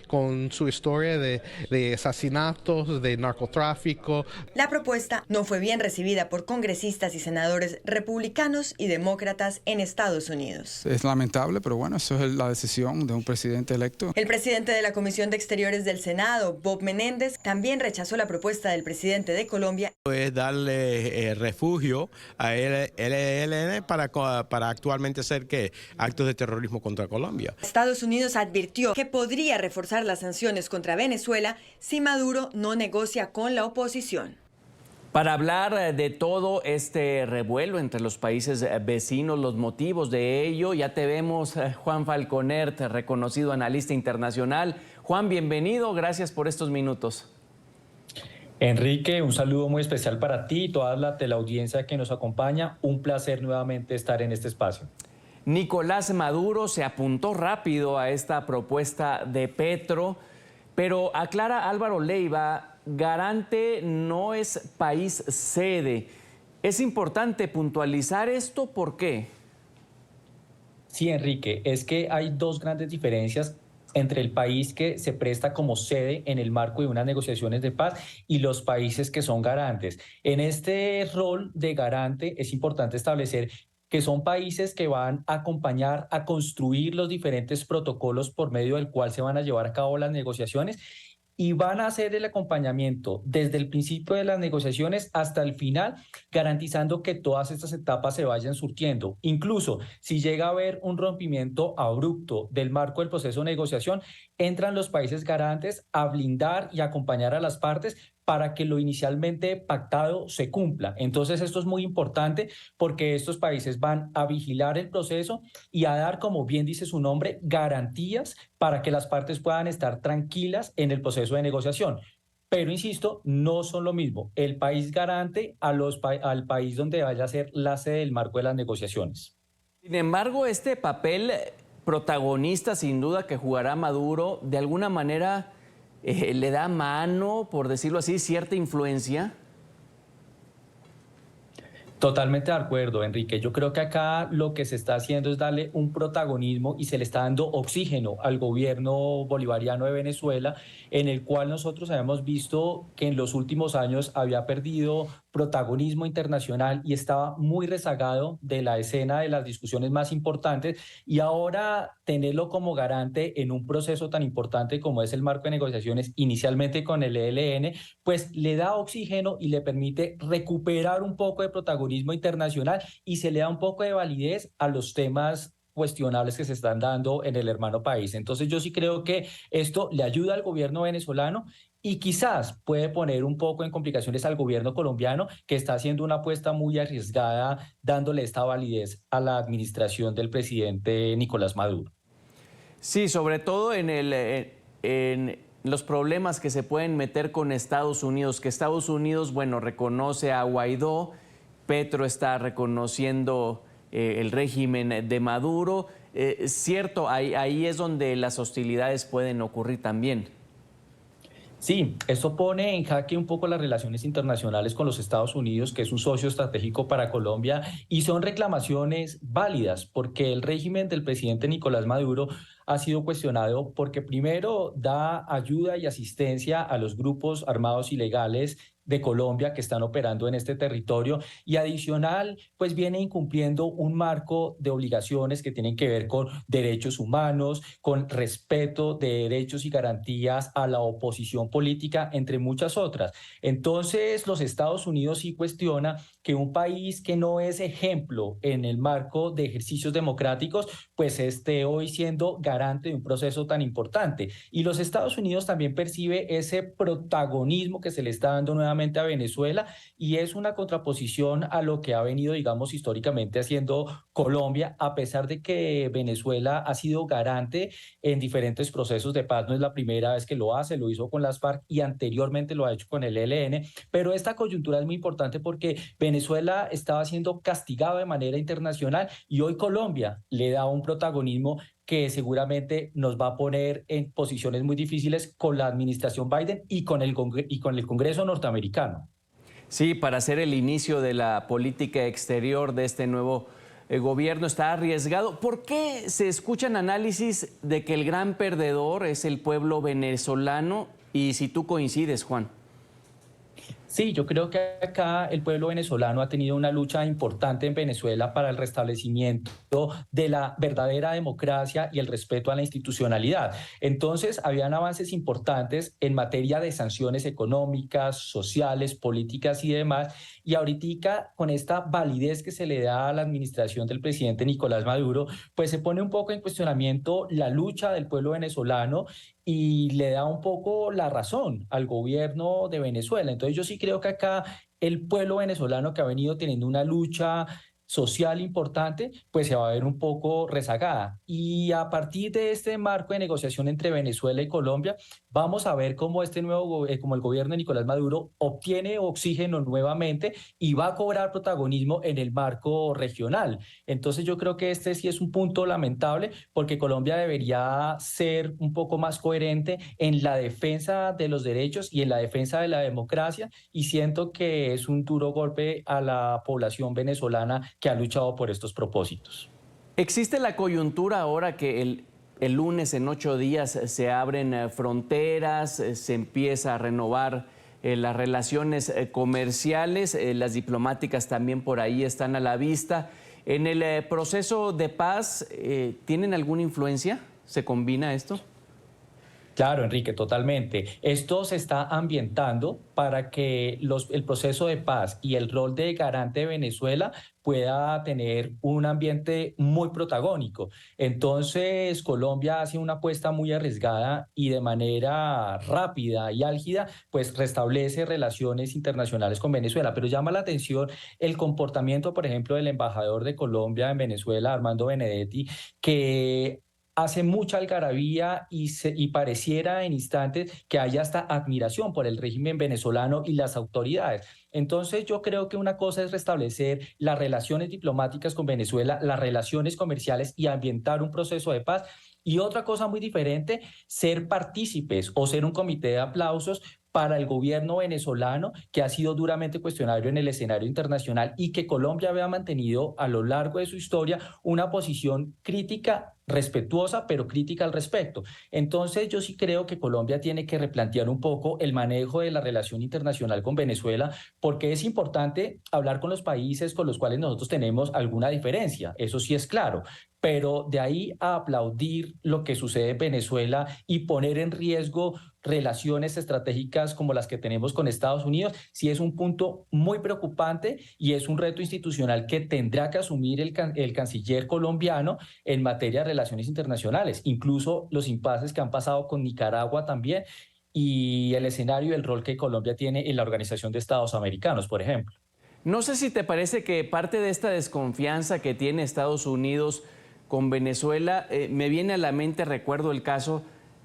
con su historia de asesinatos, de narcotráfico. La propuesta no fue bien recibida por congresistas y senadores republicanos y demócratas en Estados Unidos. Es lamentable, pero bueno, eso es la decisión de un presidente electo. El presidente de la Comisión de Exteriores del Senado, Bob Menéndez, también rechazó la propuesta del presidente de Colombia. Es darle refugio a ELN para actualmente hacer actos de terrorismo contra Colombia. Estados Unidos advirtió que podría reforzar las sanciones contra Venezuela si Maduro no negocia con la oposición. Para hablar de todo este revuelo entre los países vecinos, los motivos de ello, ya te vemos, Juan Falconer, reconocido analista internacional. Juan, bienvenido, gracias por estos minutos. Enrique, un saludo muy especial para ti y toda la teleaudiencia que nos acompaña. Un placer nuevamente estar en este espacio. Nicolás Maduro se apuntó rápido a esta propuesta de Petro, pero aclara Álvaro Leiva, garante no es país sede. Es importante puntualizar esto, ¿por qué? Sí, Enrique, es que hay dos grandes diferencias entre el país que se presta como sede en el marco de unas negociaciones de paz y los países que son garantes. En este rol de garante es importante establecer que son países que van a acompañar a construir los diferentes protocolos por medio del cual se van a llevar a cabo las negociaciones y van a hacer el acompañamiento desde el principio de las negociaciones hasta el final, garantizando que todas estas etapas se vayan surtiendo. Incluso si llega a haber un rompimiento abrupto del marco del proceso de negociación, entran los países garantes a blindar y acompañar a las partes para que lo inicialmente pactado se cumpla. Entonces esto es muy importante porque estos países van a vigilar el proceso y a dar, como bien dice su nombre, garantías para que las partes puedan estar tranquilas en el proceso de negociación. Pero insisto, no son lo mismo el país garante al país donde vaya a ser la sede del marco de las negociaciones. Sin embargo, este papel protagonista, sin duda, que jugará Maduro, de alguna manera le da mano, por decirlo así, cierta influencia. Totalmente de acuerdo, Enrique. Yo creo que acá lo que se está haciendo es darle un protagonismo y se le está dando oxígeno al gobierno bolivariano de Venezuela, en el cual nosotros habíamos visto que en los últimos años había perdido protagonismo internacional y estaba muy rezagado de la escena de las discusiones más importantes, y ahora tenerlo como garante en un proceso tan importante como es el marco de negociaciones, inicialmente con el ELN, pues le da oxígeno y le permite recuperar un poco de protagonismo internacional y se le da un poco de validez a los temas cuestionables que se están dando en el hermano país. Entonces yo sí creo que esto le ayuda al gobierno venezolano y quizás puede poner un poco en complicaciones al gobierno colombiano, que está haciendo una apuesta muy arriesgada, dándole esta validez a la administración del presidente Nicolás Maduro. Sí, sobre todo en los problemas que se pueden meter con Estados Unidos, que Estados Unidos, bueno, reconoce a Guaidó, Petro está reconociendo el régimen de Maduro. Cierto, ahí es donde las hostilidades pueden ocurrir también. Sí, esto pone en jaque un poco las relaciones internacionales con los Estados Unidos, que es un socio estratégico para Colombia, y son reclamaciones válidas porque el régimen del presidente Nicolás Maduro ha sido cuestionado porque primero da ayuda y asistencia a los grupos armados ilegales de Colombia que están operando en este territorio, y adicional pues viene incumpliendo un marco de obligaciones que tienen que ver con derechos humanos, con respeto de derechos y garantías a la oposición política, entre muchas otras. Entonces los Estados Unidos sí cuestiona que un país que no es ejemplo en el marco de ejercicios democráticos pues esté hoy siendo garante de un proceso tan importante, y los Estados Unidos también percibe ese protagonismo que se le está dando nuevamente a Venezuela, y es una contraposición a lo que ha venido, digamos, históricamente haciendo Colombia, a pesar de que Venezuela ha sido garante en diferentes procesos de paz. No es la primera vez que lo hace, lo hizo con las FARC y anteriormente lo ha hecho con el ELN, pero esta coyuntura es muy importante porque Venezuela estaba siendo castigado de manera internacional y hoy Colombia le da un protagonismo que seguramente nos va a poner en posiciones muy difíciles con la administración Biden y con el Congreso norteamericano. Sí, para hacer el inicio de la política exterior de este nuevo gobierno está arriesgado. ¿Por qué se escuchan análisis de que el gran perdedor es el pueblo venezolano? Y si tú coincides, Juan. Sí, yo creo que acá el pueblo venezolano ha tenido una lucha importante en Venezuela para el restablecimiento de la verdadera democracia y el respeto a la institucionalidad. Entonces, habían avances importantes en materia de sanciones económicas, sociales, políticas y demás. Y ahorita, con esta validez que se le da a la administración del presidente Nicolás Maduro, pues se pone un poco en cuestionamiento la lucha del pueblo venezolano y le da un poco la razón al gobierno de Venezuela. Entonces yo sí creo que acá el pueblo venezolano, que ha venido teniendo una lucha social importante, pues se va a ver un poco rezagada. Y a partir de este marco de negociación entre Venezuela y Colombia, vamos a ver cómo como el gobierno de Nicolás Maduro obtiene oxígeno nuevamente y va a cobrar protagonismo en el marco regional. Entonces yo creo que este sí es un punto lamentable, porque Colombia debería ser un poco más coherente en la defensa de los derechos y en la defensa de la democracia, y siento que es un duro golpe a la población venezolana que ha luchado por estos propósitos. ¿Existe la coyuntura ahora que el lunes, en 8 días, se abren fronteras, se empieza a renovar las relaciones comerciales, las diplomáticas también por ahí están a la vista? ¿En el proceso de paz tienen alguna influencia? ¿Se combina esto? Claro, Enrique, totalmente. Esto se está ambientando para que el proceso de paz y el rol de garante de Venezuela pueda tener un ambiente muy protagónico. Entonces, Colombia hace una apuesta muy arriesgada y de manera rápida y álgida, pues restablece relaciones internacionales con Venezuela. Pero llama la atención el comportamiento, por ejemplo, del embajador de Colombia en Venezuela, Armando Benedetti, que hace mucha algarabía y pareciera en instantes que haya hasta admiración por el régimen venezolano y las autoridades. Entonces yo creo que una cosa es restablecer las relaciones diplomáticas con Venezuela, las relaciones comerciales y ambientar un proceso de paz. Y otra cosa muy diferente, ser partícipes o ser un comité de aplausos para el gobierno venezolano, que ha sido duramente cuestionado en el escenario internacional y que Colombia había mantenido a lo largo de su historia una posición crítica, respetuosa, pero crítica al respecto. Entonces yo sí creo que Colombia tiene que replantear un poco el manejo de la relación internacional con Venezuela, porque es importante hablar con los países con los cuales nosotros tenemos alguna diferencia, eso sí es claro, pero de ahí a aplaudir lo que sucede en Venezuela y poner en riesgo relaciones estratégicas como las que tenemos con Estados Unidos, sí es un punto muy preocupante y es un reto institucional que tendrá que asumir el canciller colombiano en materia de relaciones internacionales, incluso los impases que han pasado con Nicaragua también, y el escenario y el rol que Colombia tiene en la Organización de Estados Americanos, por ejemplo. No sé si te parece que parte de esta desconfianza que tiene Estados Unidos con Venezuela, me viene a la mente, recuerdo el caso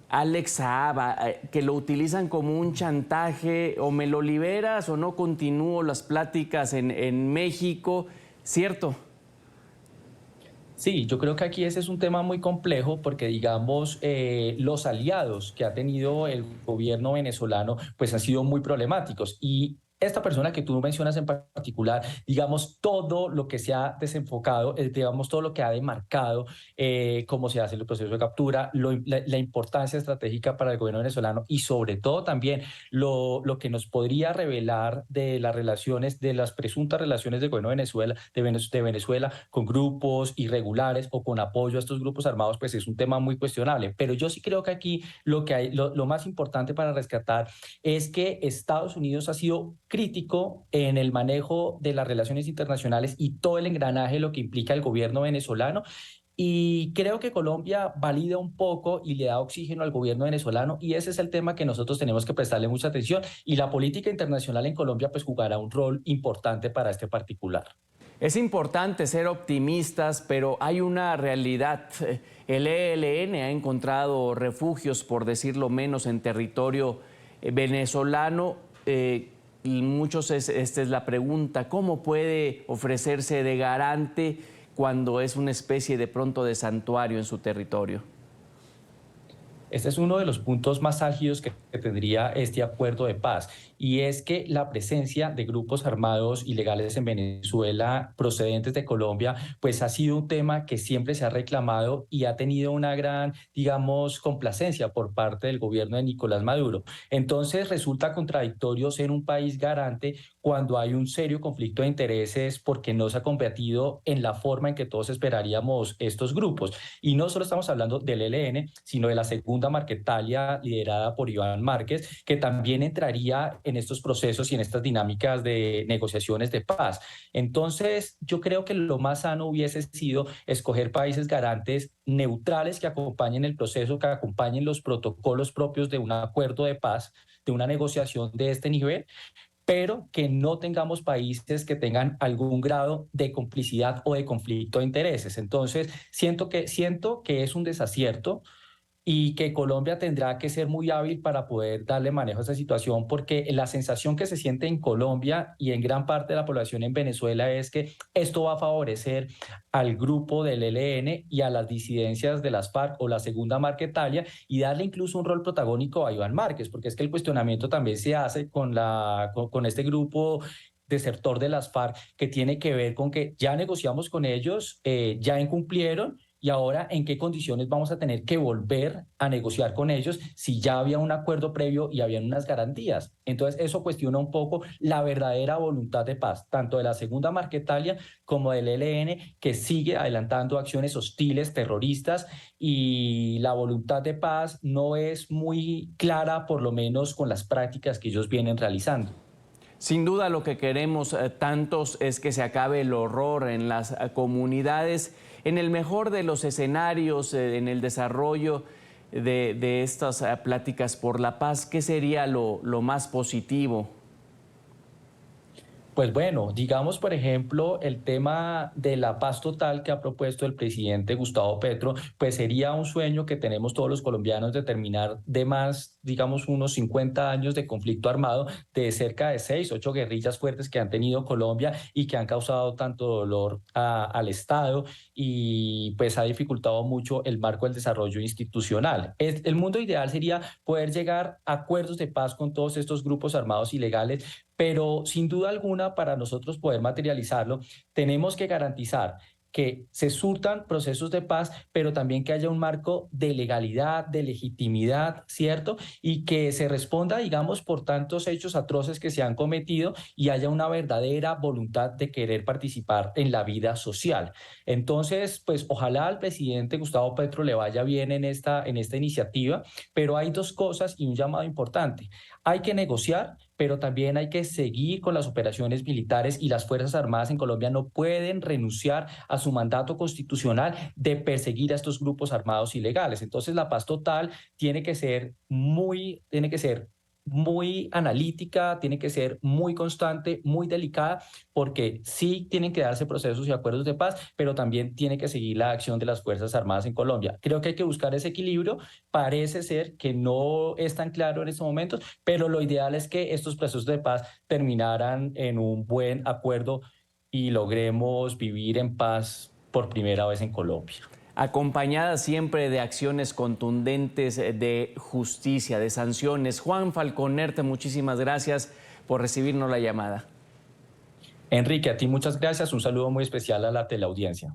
Alex Saab, que lo utilizan como un chantaje: o me lo liberas o no continúo las pláticas en México, ¿cierto? Sí, yo creo que aquí ese es un tema muy complejo porque, digamos, los aliados que ha tenido el gobierno venezolano pues han sido muy problemáticos, y esta persona que tú mencionas en particular, digamos, todo lo que se ha desenfocado, digamos, todo lo que ha demarcado, cómo se hace el proceso de captura, la importancia estratégica para el gobierno venezolano y sobre todo también lo que nos podría revelar de las relaciones, de las presuntas relaciones del gobierno de Venezuela con grupos irregulares o con apoyo a estos grupos armados, pues es un tema muy cuestionable. Pero yo sí creo que aquí lo más importante para rescatar es que Estados Unidos ha sido crítico en el manejo de las relaciones internacionales y todo el engranaje, lo que implica el gobierno venezolano. Y creo que Colombia valida un poco y le da oxígeno al gobierno venezolano, y ese es el tema que nosotros tenemos que prestarle mucha atención, y la política internacional en Colombia pues jugará un rol importante para este particular. Es importante ser optimistas, pero hay una realidad. El ELN ha encontrado refugios, por decirlo menos, en territorio venezolano. Esta es la pregunta: ¿cómo puede ofrecerse de garante cuando es una especie de pronto de santuario en su territorio? Este es uno de los puntos más álgidos que tendría este acuerdo de paz, y es que la presencia de grupos armados ilegales en Venezuela procedentes de Colombia, pues ha sido un tema que siempre se ha reclamado y ha tenido una gran, digamos, complacencia por parte del gobierno de Nicolás Maduro. Entonces resulta contradictorio ser un país garante cuando hay un serio conflicto de intereses porque no se ha combatido en la forma en que todos esperaríamos estos grupos. Y no solo estamos hablando del ELN, sino de la segunda Marquetalia liderada por Iván Márquez, que también entraría en estos procesos y en estas dinámicas de negociaciones de paz. Entonces, yo creo que lo más sano hubiese sido escoger países garantes neutrales que acompañen el proceso, que acompañen los protocolos propios de un acuerdo de paz, de una negociación de este nivel, pero que no tengamos países que tengan algún grado de complicidad o de conflicto de intereses. Entonces, siento que es un desacierto y que Colombia tendrá que ser muy hábil para poder darle manejo a esa situación, porque la sensación que se siente en Colombia y en gran parte de la población en Venezuela es que esto va a favorecer al grupo del ELN y a las disidencias de las FARC o la segunda Marquetalia, y darle incluso un rol protagónico a Iván Márquez, porque es que el cuestionamiento también se hace con este grupo desertor de las FARC, que tiene que ver con que ya negociamos con ellos, ya incumplieron, y ahora en qué condiciones vamos a tener que volver a negociar con ellos si ya había un acuerdo previo y habían unas garantías. Entonces eso cuestiona un poco la verdadera voluntad de paz, tanto de la segunda Marquetalia como del ELN, que sigue adelantando acciones hostiles, terroristas, y la voluntad de paz no es muy clara, por lo menos con las prácticas que ellos vienen realizando. Sin duda lo que queremos tantos es que se acabe el horror en las comunidades. En el mejor de los escenarios, en el desarrollo de estas pláticas por la paz, ¿qué sería lo más positivo? Pues bueno, digamos por ejemplo el tema de la paz total que ha propuesto el presidente Gustavo Petro, pues sería un sueño que tenemos todos los colombianos de terminar de más, digamos, unos 50 años de conflicto armado, de cerca de 6, 8 guerrillas fuertes que han tenido Colombia y que han causado tanto dolor al Estado, y pues ha dificultado mucho el marco del desarrollo institucional. El mundo ideal sería poder llegar a acuerdos de paz con todos estos grupos armados ilegales, pero sin duda alguna, para nosotros poder materializarlo, tenemos que garantizar que se surtan procesos de paz, pero también que haya un marco de legalidad, de legitimidad, ¿cierto? Y que se responda, digamos, por tantos hechos atroces que se han cometido y haya una verdadera voluntad de querer participar en la vida social. Entonces, pues ojalá al presidente Gustavo Petro le vaya bien en esta iniciativa, pero hay dos cosas y un llamado importante. Hay que negociar, pero también hay que seguir con las operaciones militares, y las Fuerzas Armadas en Colombia no pueden renunciar a su mandato constitucional de perseguir a estos grupos armados ilegales. Entonces la paz total tiene que ser muy analítica, tiene que ser muy constante, muy delicada, porque sí tienen que darse procesos y acuerdos de paz, pero también tiene que seguir la acción de las Fuerzas Armadas en Colombia. Creo que hay que buscar ese equilibrio. Parece ser que no es tan claro en estos momentos, pero lo ideal es que estos procesos de paz terminaran en un buen acuerdo y logremos vivir en paz por primera vez en Colombia. Acompañada siempre de acciones contundentes, de justicia, de sanciones. Juan Falconerte, muchísimas gracias por recibirnos la llamada. Enrique, a ti muchas gracias. Un saludo muy especial a la teleaudiencia.